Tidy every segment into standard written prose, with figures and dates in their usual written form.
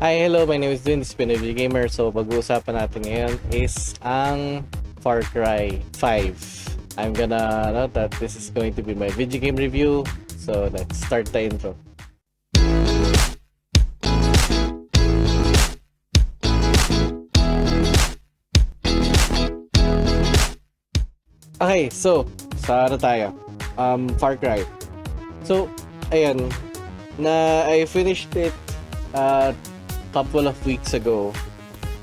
Hi, hello, my name is Dwayne, this is Pinoy Gamer. So, pag-uusapan natin ngayon is ang Far Cry 5. I'm gonna note that this is going to be my video game review. So, let's start the intro. Okay, so, sa ano tayo? Far Cry. So, ayan, I finished it couple of weeks ago.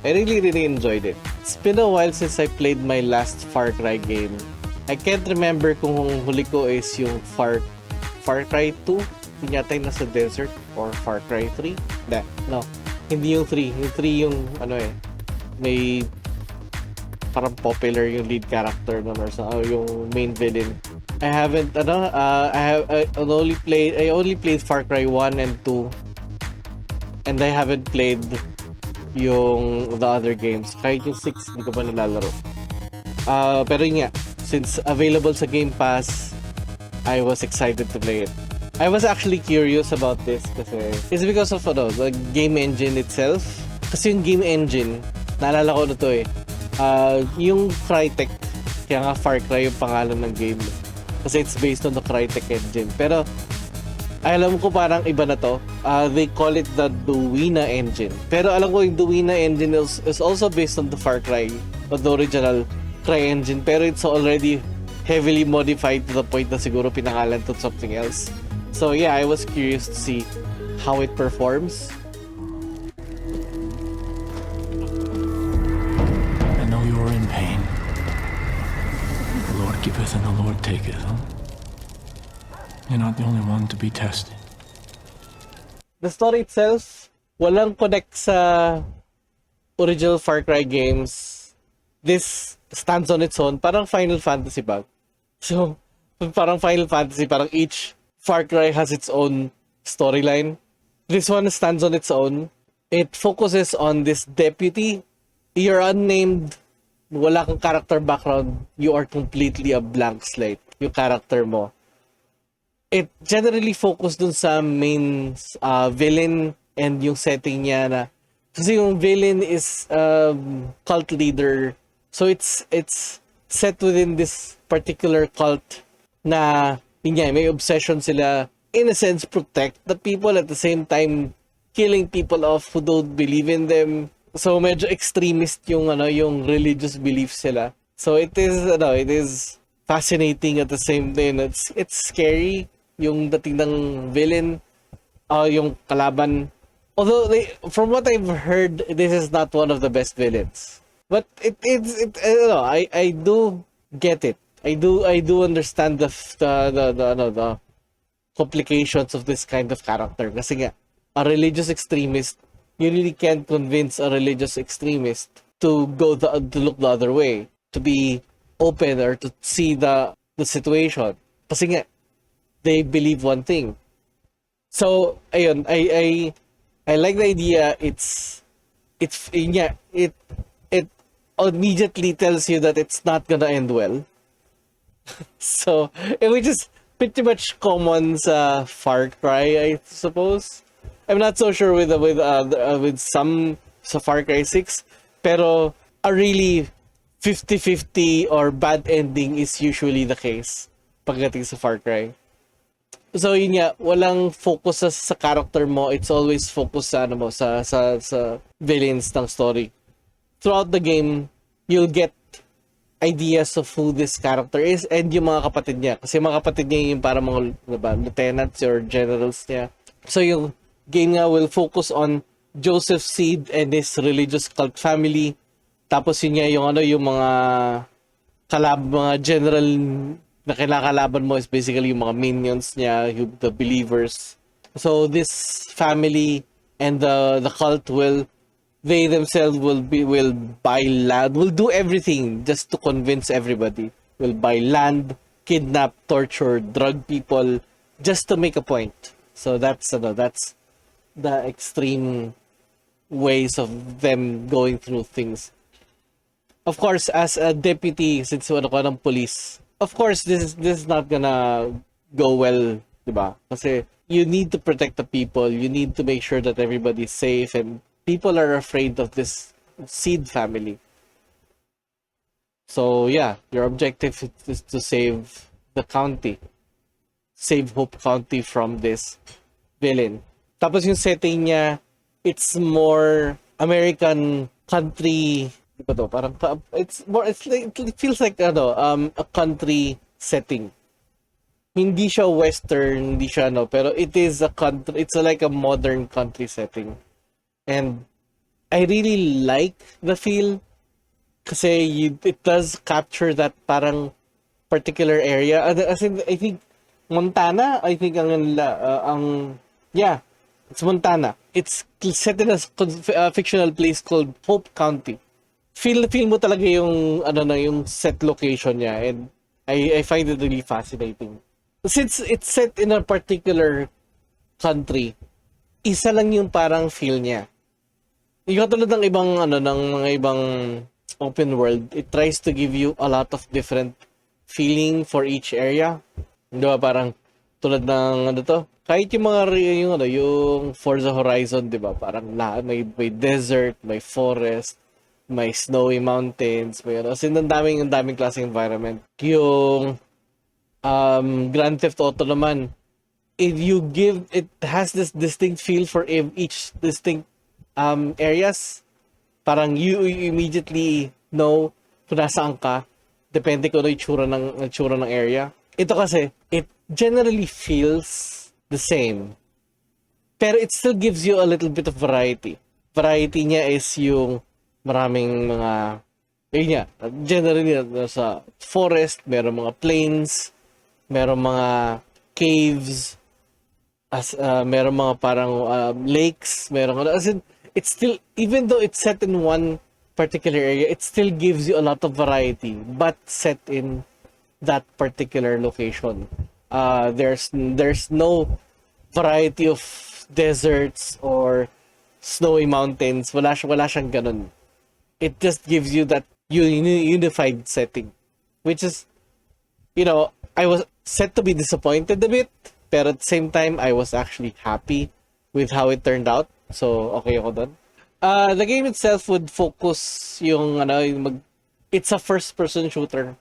I really enjoyed it. It's been a while since I played my last Far Cry game. I can't remember kung huli ko is yung Far Cry 2. Yung yata yung nasa desert or Far Cry 3. No. Hindi yung 3. Yung 3 yung may parang popular yung lead character nun or yung main villain. I only played Far Cry 1 and 2. And I haven't played yung the other games. Kahit yung 6, hindi ko pa nilalaro. Pero yun nga, since available sa Game Pass, I was excited to play it. I was actually curious about this kasi it's because of the game engine itself. Kasi yung game engine, naalala ko na to yung Crytek, kaya nga Far Cry yung pangalan ng game. Kasi it's based on the Crytek engine. Pero alam ko parang iba na to. They call it the Duina engine. Pero alam ko yung Duina engine is also based on the Far Cry, the original Cry engine. Pero it's already heavily modified to the point na siguro pinangalan to something else. So yeah, I was curious to see how it performs. I know you are in pain. The Lord giveth and the Lord taketh, huh? You're not the only one to be tested. The story itself, walang connect sa original Far Cry games. This stands on its own. Parang Final Fantasy ba? So, parang Final Fantasy, parang each Far Cry has its own storyline. This one stands on its own. It focuses on this deputy. You're unnamed. Wala kang character background. You are completely a blank slate. Yung character mo. It generally focused dun sa main villain and yung setting niya na kasi yung villain is cult leader, so it's set within this particular cult na yun nga, may obsession sila, in a sense protect the people, at the same time killing people off who don't believe in them. So medyo extremist yung yung religious beliefs sila. So it is fascinating at the same time. It's scary yung dating ng villain, yung kalaban. Although from what I've heard, this is not one of the best villains. But I do get it. I do understand the complications of this kind of character. Kasi nga, a religious extremist, you really can't convince a religious extremist to look the other way, to be open or to see the situation. Kasi nga, they believe one thing. So, ayun, I like the idea. It immediately tells you that it's not gonna end well. So, which is pretty much common sa Far Cry, I suppose. I'm not so sure with some sa Far Cry 6, pero a really 50-50 or bad ending is usually the case pagdating sa Far Cry. So yun nga, walang focus sa character mo. It's always focus sa sa villains ng story. Throughout the game, you'll get ideas of who this character is and yung mga kapatid niya. Kasi mga kapatid niya yung parang mga lieutenants or generals niya. So yung game nga will focus on Joseph Seed and his religious cult family. Tapos yun nga yung mga mga general na kinakalaban mo is basically yung mga minions niya, the believers. So this family and the cult they themselves will buy land, will do everything just to convince everybody. Will buy land, kidnap, torture, drug people just to make a point. So that's the extreme ways of them going through things. Of course, as a deputy, since ko ng police, of course, this is not gonna go well, diba? Kasi you need to protect the people. You need to make sure that everybody's safe and people are afraid of this seed family. So yeah, your objective is to save the county, save Hope County from this villain. Tapos yung setting niya, it's more American country. Di ba to? Parang it's more, it's like, it feels like a country setting. Hindi siya western, hindi siya pero it is a country, it's like a modern country setting. And I really like the feel kasi it does capture that parang particular area. As in, I think Montana, I think yeah, it's Montana. It's set in a fictional place called Hope County. Feel mo talaga yung yung set location niya, and I find it really fascinating. Since it's set in a particular country, isa lang yung parang feel niya. Yung katulad ng ibang ng mga ibang open world, it tries to give you a lot of different feeling for each area. Di ba parang tulad ng kahit yung mga yung Forza Horizon, di ba parang may desert, may forest, may snowy mountains, may as in ang daming klaseng environment. Yung Grand Theft Auto naman, it has this distinct feel for each distinct areas. Parang you immediately know kung nasaan ka, depende kung ano yung tsura ng area. Ito kasi, it generally feels the same, pero it still gives you a little bit of variety. Variety niya is yung maraming mga, generally sa forest, meron mga plains, meron mga caves, meron mga parang lakes, meron as in, it's still, even though it's set in one particular area, it still gives you a lot of variety, but set in that particular location. There's no variety of deserts or snowy mountains. Wala siyang ganun. It just gives you that unified setting, which is, I was set to be disappointed a bit, pero at the same time, I was actually happy with how it turned out. So, okay ako dun. The game itself would focus it's a first-person shooter.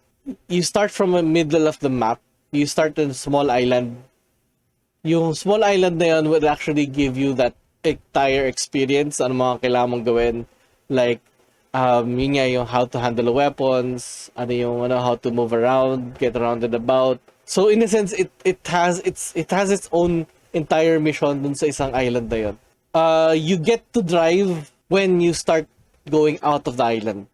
You start from the middle of the map. You start in a small island. Yung small island na yun would actually give you that entire experience, ano mga kailangan mong gawin. Like, yun nga yung how to handle weapons, how to move around, get around and about. So, in a sense, it has its own entire mission dun sa isang island na yun. You get to drive when you start going out of the island,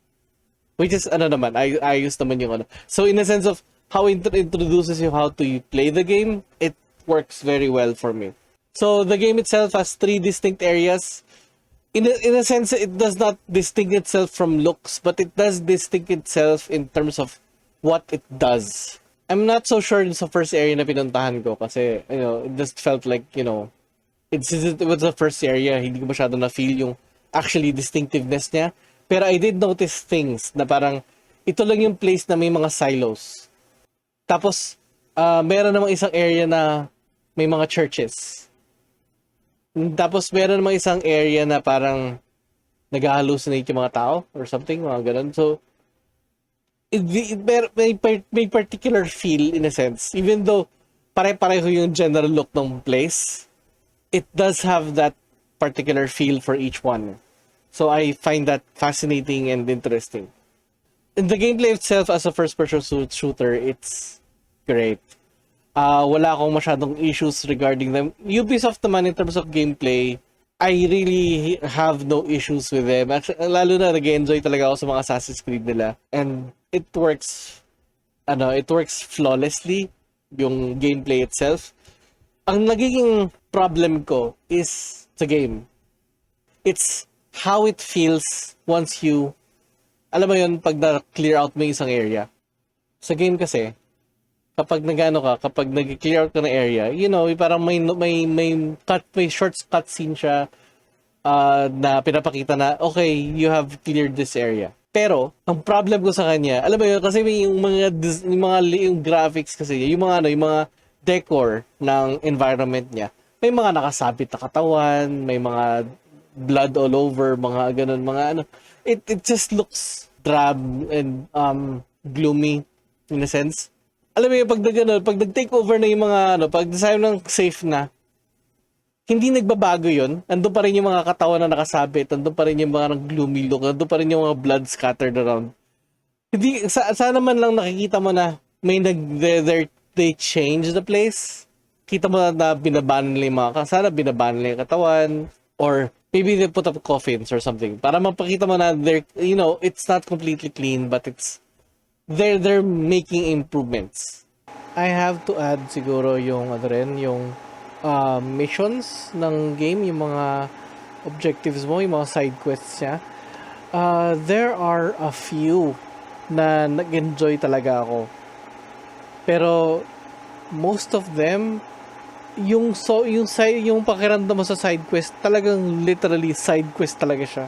which is ayos naman yung So in a sense of how it introduces you how to play the game, it works very well for me. So the game itself has 3 distinct areas. In a sense, it does not distinct itself from looks, but it does distinct itself in terms of what it does. I'm not so sure sa first area na pinuntahan ko kasi it just felt like it was the first area, hindi ko masyado na feel yung actually distinctiveness niya. Pero I did notice things na parang ito lang yung place na may mga silos. Tapos meron namang isang area na may mga churches. Tapos meron namang isang area na parang nag-hallucinate yung mga tao or something, mga ganun. So may particular feel in a sense, even though pare-pareho yung general look ng place. It does have that particular feel for each one. So I find that fascinating and interesting. In the gameplay itself as a first-person shooter, it's great. Wala akong masyadong issues regarding them. Ubisoft naman in terms of gameplay, I really have no issues with them. Actually, lalo na nag-enjoy talaga ako sa mga Assassin's Creed nila. And it works flawlessly, yung gameplay itself. Ang nagiging problem ko is the game. It's how it feels once you, alam mo yun, pag na-clear out mo yung isang area. Sa game kasi, kapag nag-clear out ka ng area, parang may short cutscene siya na pinapakita na, okay, you have cleared this area. Pero, ang problem ko sa kanya, alam mo yun, kasi may yung graphics kasi, yung mga decor ng environment niya, may mga nakasabit na katawan, may mga blood all over, mga ganun, mga ano. It just looks drab and gloomy in a sense. Alam mo yung pag nag-take over na yung mga ano, pag design ng safe na, hindi nagbabago yun. Andun pa rin yung mga katawan na nakasabit, andun pa rin yung mga gloomy look, andun pa rin yung mga blood scattered around. Hindi, sana man lang nakikita mo na may they change the place. Kita mo na binaban nila yung mga, sana binaban nila yung katawan, or maybe they put up coffins or something, para mapakita mo na it's not completely clean, but they're making improvements. I have to add siguro yung yung missions ng game, yung mga objectives mo, yung mga side quests niya. There are a few na nag-enjoy talaga ako. Pero most of them, yung pakiramdam mo sa side quest, talagang literally side quest talaga siya.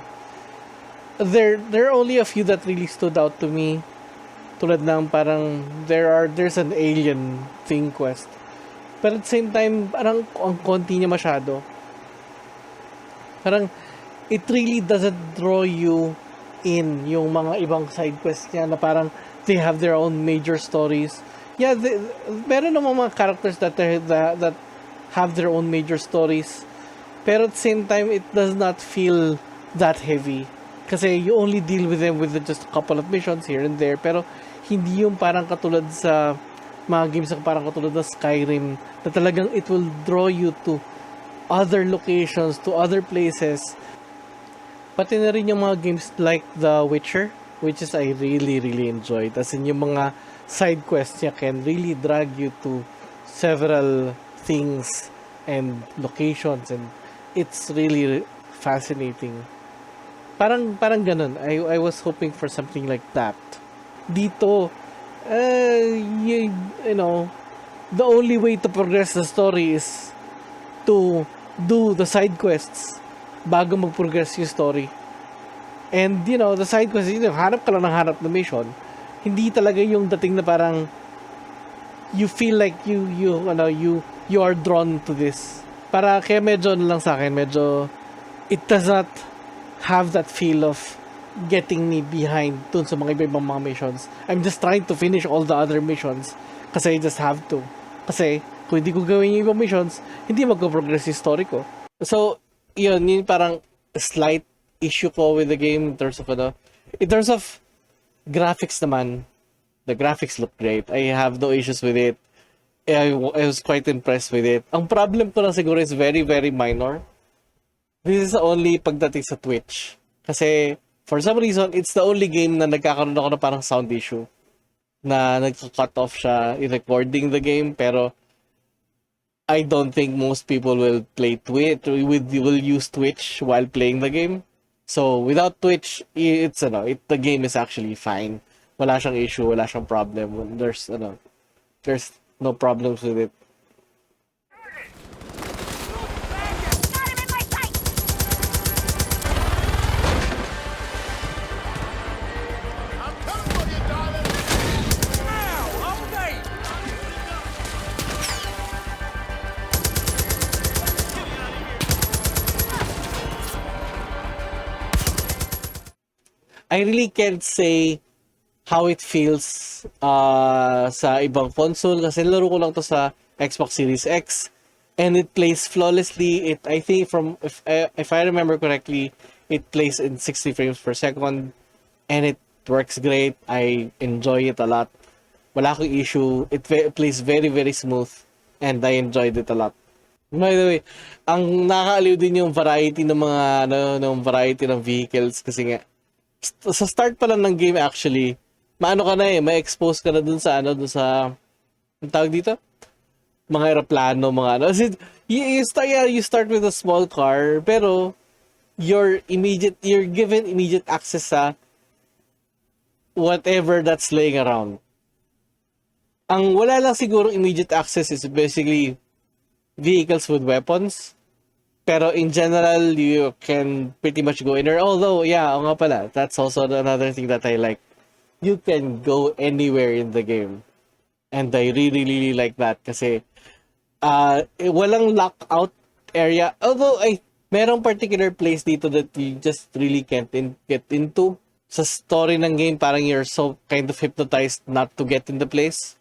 There are only a few that really stood out to me. Tulad ng parang there's an alien thing quest. Pero at the same time, parang ang konti niya masyado. Parang it really doesn't draw you in yung mga ibang side quests niya na parang they have their own major stories. Yeah, meron naman mga characters that have their own major stories. Pero at the same time, it does not feel that heavy. Kasi you only deal with them with just a couple of missions here and there. Pero hindi yung parang katulad sa mga games na parang katulad ng Skyrim na talagang it will draw you to other locations, to other places. Pati na rin yung mga games like The Witcher, which is I really, really enjoyed. As in, yung mga side quests niya can really drag you to several things and locations, and it's really fascinating. Parang ganun. I was hoping for something like that. Dito, you know, the only way to progress the story is to do the side quests bago mag-progress yung story. And, the side quests, hanap ka lang ng hanap na mission. Hindi talaga yung dating na parang you feel like you are drawn to this. Kaya medyo lang sa akin, medyo it does not have that feel of getting me behind dun sa mga ibang mga missions. I'm just trying to finish all the other missions kasi I just have to. Kasi kung hindi ko gawin yung ibang missions, hindi mag-progress yung story ko. So, yun parang slight issue ko with the game in terms of graphics naman. The graphics look great. I have no issues with it. I was quite impressed with it. Ang problem ko lang siguro is very, very minor. This is only pagdating sa Twitch. Kasi, for some reason, it's the only game na nagkakaroon ako na parang sound issue. Na nagka-cut off siya in recording the game. Pero, I don't think most people will play Twitch, will use Twitch while playing the game. So, without Twitch, the game is actually fine. Wala siyang issue, wala siyang problem. There's no problems with it. I really can't say how it feels sa ibang console kasi laro ko lang to sa Xbox Series X and it plays flawlessly. I think if I remember correctly, it plays in 60 frames per second and it works great. I enjoy it a lot. Wala akong issue. It plays very, very smooth and I enjoyed it a lot. By the way, ang nakakaaliw din yung variety ng mga variety ng vehicles kasi nga sa start pa lang ng game actually, maano ka na ma-expose ka na dun sa ang tawag dito? Mga eroplano, mga ano. You start with a small car, pero you're given immediate access sa whatever that's laying around. Ang wala lang siguro immediate access is basically vehicles with weapons. Pero in general, you can pretty much go anywhere. Although, nga pala, that's also another thing that I like. You can go anywhere in the game. And I really, really like that kasi walang lockout area. Although, merong particular place dito that you just really can't get into. Sa story ng game, parang you're so kind of hypnotized not to get in the place.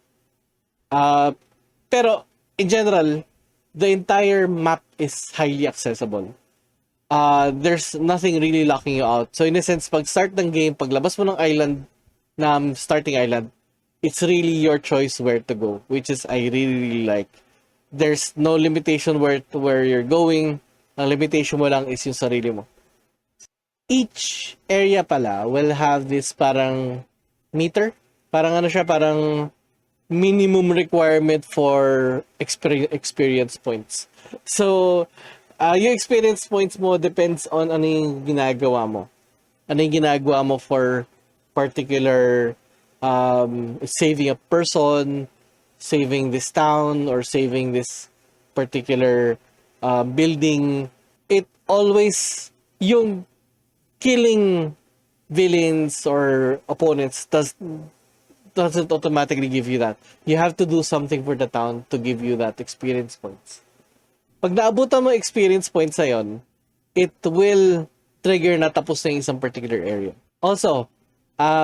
Pero, in general, the entire map is highly accessible. There's nothing really locking you out. So, in a sense, pag start ng game, paglabas mo ng island, starting island, it's really your choice where to go, which is I really, really like. There's no limitation where you're going. Ang limitation mo lang is yung sarili mo. Each area pala will have this parang meter. Parang ano siya, parang minimum requirement for experience points. So, yung experience points mo depends on ano yung ginagawa mo. Ano yung ginagawa mo for particular saving a person, saving this town, or saving this particular building. It always, yung killing villains or opponents doesn't automatically give you that. You have to do something for the town to give you that experience points. Pag naabutan mo experience points na yon, it will trigger na tapos na yung isang particular area. Also,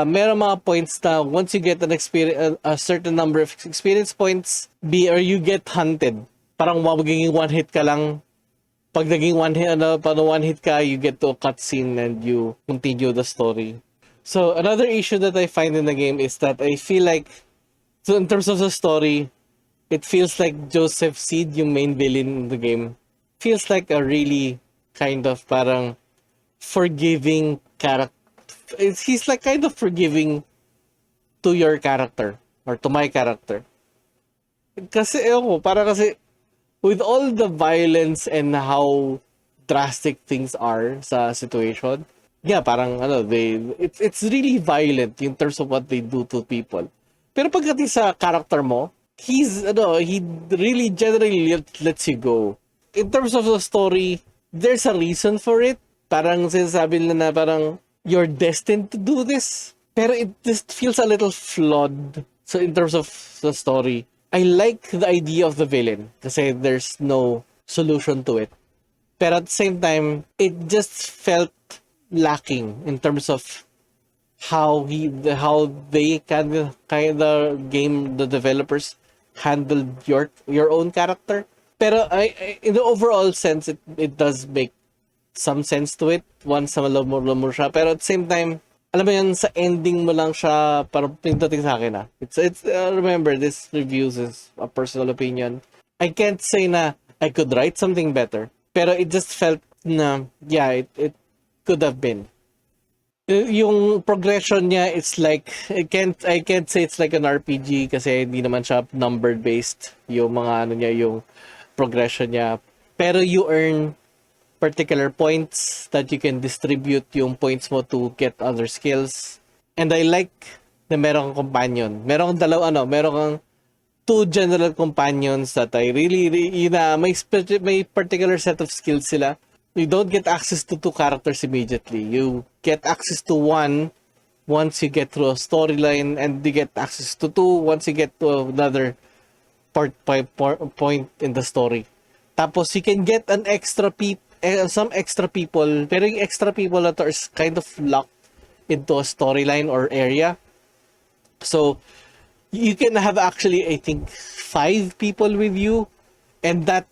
meron mga points na once you get a certain number of experience points, or you get hunted. Parang magiging one hit ka lang. Pag naging one hit ka, you get to a cutscene and you continue the story. So, another issue that I find in the game is that I feel like, so in terms of the story, it feels like Joseph Seed, yung main villain in the game, feels like a really kind of parang forgiving character. He's like kind of forgiving to your character or to my character. Kasi, kasi with all the violence and how drastic things are sa situation, yeah, parang it's really violent in terms of what they do to people. Pero pagdating sa character mo, he really generally lets you go. In terms of the story, there's a reason for it. Parang sinasabi nila na parang you're destined to do this. Pero it just feels a little flawed. So in terms of the story, I like the idea of the villain kasi there's no solution to it. Pero at the same time, it just felt lacking in terms of how they the developers handled your own character. Pero in the overall sense, it does make some sense to it once na alam mo siya. Pero at the same time, alam mo yan, sa ending mo lang siya parang pindating sa akin. It's remember, this reviews is a personal opinion. I can't say na I could write something better. Pero it just felt na, yeah, it could have been. Yung progression niya, it's like, I can't say it's like an RPG kasi hindi naman siya number based yung mga yung progression niya. Pero you earn particular points that you can distribute yung points mo to get other skills. And I like na meron kang companion. Meron kang two general companions that I really may particular set of skills sila. You don't get access to two characters immediately. You get access to one once you get through a storyline, and you get access to two once you get to another point in the story. Tapos you can get some extra people, pero yung extra people na to is kind of locked into a storyline or area. So you can have actually, I think, 5 people with you, and that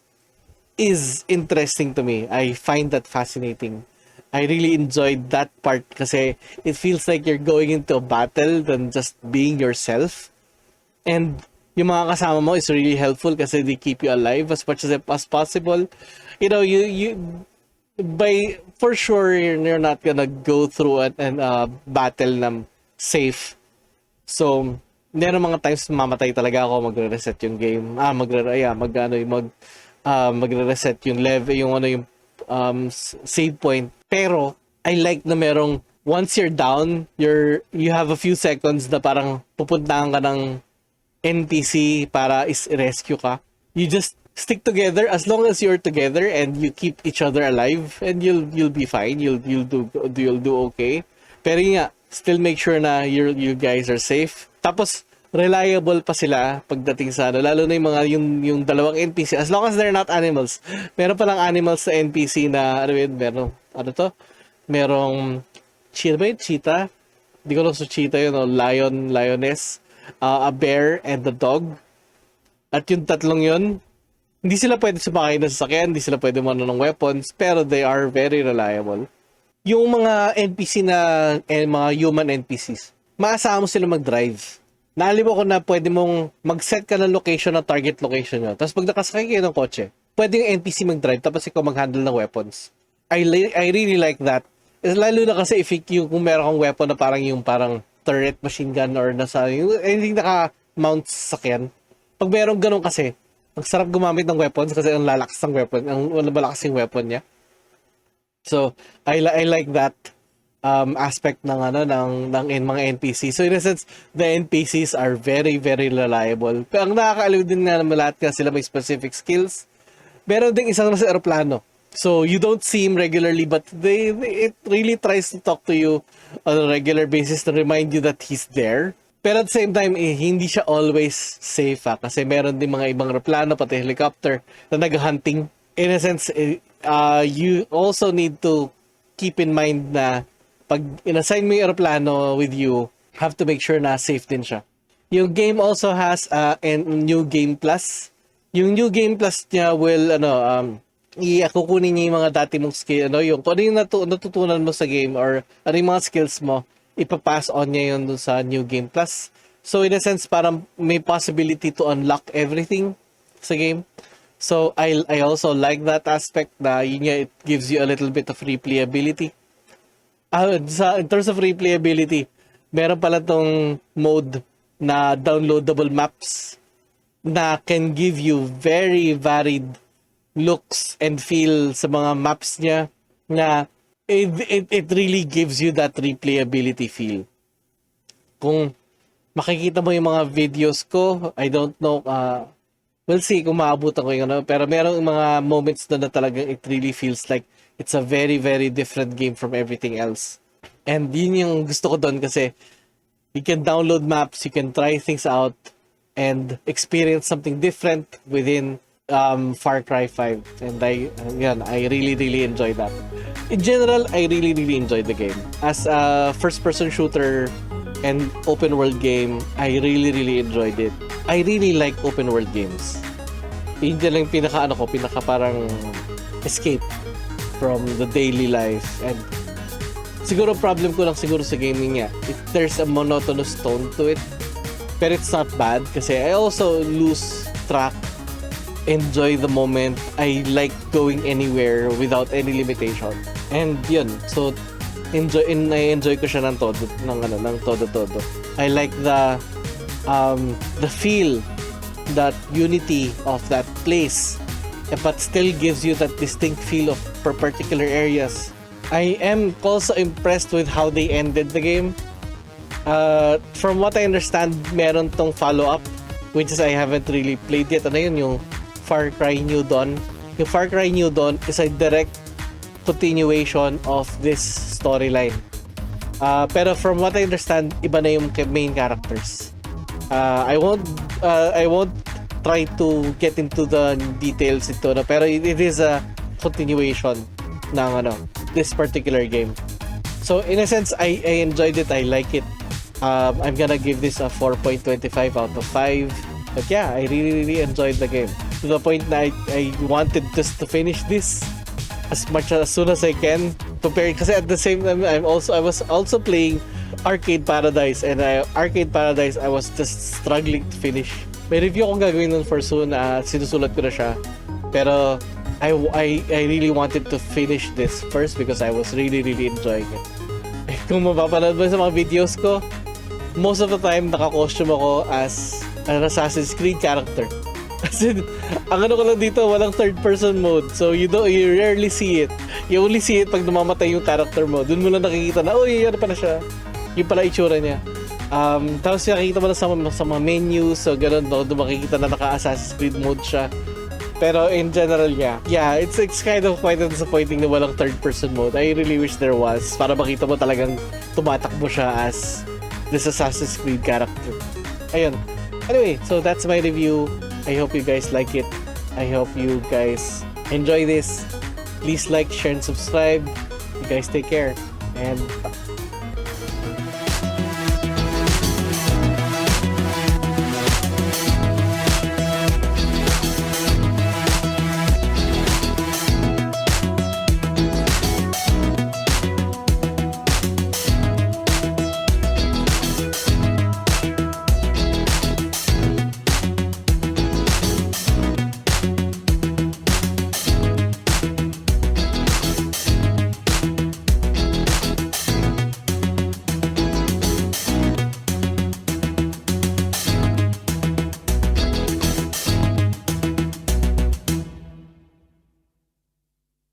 is interesting to me. I find that fascinating. I really enjoyed that part kasi it feels like you're going into a battle than just being yourself. And yung mga kasama mo is really helpful kasi they keep you alive as much as possible. You know, for sure you're not gonna go through a battle na safe. So, meron mga times mamatay talaga ako, magre-reset yung game. Magre-reset yung level, yung save point. Pero I like na merong once you're down, you have a few seconds na parang pupuntahan ka ng NPC para is-rescue ka. You just stick together as long as you're together and you keep each other alive, and you'll be fine. You'll do okay. Pero nga, still make sure na you guys are safe. Tapos reliable pa sila pagdating sa ano, lalo na yung mga yung dalawang NPC, as long as they're not animals. Meron pa lang animals sa NPC na ano yun, meron ano to? Merong cheetah? Hindi ko lang sa cheetah yun, no? Lion, lioness, a bear, and the dog. At yung tatlong yun, hindi sila pwede sumakay ng sasakyan, hindi sila pwede mano ng weapons, pero they are very reliable. Yung mga NPC na mga human NPCs, maasahan mo sila mag-drive. Naalib ako na pwede mong mag-set ka ng location ng target location nyo. Tapos pag nakasakay kayo ng kotse, pwede yung NPC mag-drive tapos ikaw mag-handle ng weapons. I really like that. Lalo na kasi if kung meron kang weapon na parang turret, machine gun, or nasa yung anything naka-mount sa sakyan. Pag meron ganun kasi, ang sarap gumamit ng weapons kasi ang lalakas ng weapon, ang malakas yung weapon niya. So, I like that aspect ng mga NPC. So in a sense, the NPCs are very, very reliable. Pero ang nakakaaliw din na naman lahat kasi sila may specific skills. Meron ding isang nasa aeroplano. So you don't see him regularly, but it really tries to talk to you on a regular basis to remind you that he's there. Pero at the same time, hindi siya always safe kasi meron din mga ibang aeroplano, pati helicopter, na nag-hunting. In a sense, you also need to keep in mind na pag inassign mo yung aeroplano with you, have to make sure na safe din siya. Yung game also has a new game plus. Yung new game plus niya will, kukunin niya yung mga dati mong skill, yung kung ano yung natutunan mo sa game or ano yung mga skills mo, ipapass on niya yun dun sa New Game Plus. So in a sense, parang may possibility to unlock everything sa game. So I also like that aspect na yun nga, it gives you a little bit of replayability. In terms of replayability, meron pala tong mode na downloadable maps na can give you very varied looks and feel sa mga maps niya na it really gives you that replayability feel. Kung makikita mo yung mga videos ko, I don't know, we'll see kung maabutan ko yung pero merong mga moments na talagang it really feels like it's a very, very different game from everything else. And yun yung gusto ko doon kasi you can download maps, you can try things out, and experience something different within Far Cry 5. And I really, really enjoy that. In general, I really, really enjoyed the game. As a first-person shooter and open-world game, I really, really enjoyed it. I really like open-world games. Yun lang pinaka parang escape from the daily life. And siguro problem ko lang siguro sa gaming niya, if there's a monotonous tone to it. Pero it's not bad kasi I also lose track, enjoy the moment. I like going anywhere without any limitation. And yun, so I enjoy ko siya ng todo. I like the feel, that unity of that place, but still gives you that distinct feel of particular areas. I am also impressed with how they ended the game. From what I understand, meron tong follow-up, which is I haven't really played yet. Ano yun, yung Far Cry New Dawn. Yung Far Cry New Dawn is a direct continuation of this storyline. Pero from what I understand, iba na yung main characters. I won't try to get into the details ito, pero it is a continuation ng this particular game. So in a sense, I enjoyed it. I like it. I'm gonna give this a 4.25 out of 5. But yeah, I really, really enjoyed the game. To the point na I wanted just to finish this as soon as I can. Kasi at the same time, I was also playing Arcade Paradise, and Arcade Paradise I was just struggling to finish. May review akong gagawin nun for soon, sinusulat ko na siya. Pero I really wanted to finish this first because I was really, really enjoying it. Kung mapapanood mo sa mga videos ko, most of the time naka-costume ako as an Assassin's Creed character. Kasi ang ko lang dito, walang third person mode. So you rarely see it. You only see it pag namamatay yung character mo. Doon mo lang nakikita na, ano pala siya. Yung pala itsura niya. Tapos nakikita mo na sa mga menus. So ganun, doon makikita na naka-Assassin's Creed mode siya. Pero in general, yeah, it's kind of quite disappointing na walang third person mode. I really wish there was, para makita mo talagang tumatakbo siya as this Assassin's Creed character. ayun. Anyway, so that's my review. I hope you guys like it. I hope you guys enjoy this. Please like, share, and subscribe. You guys take care. And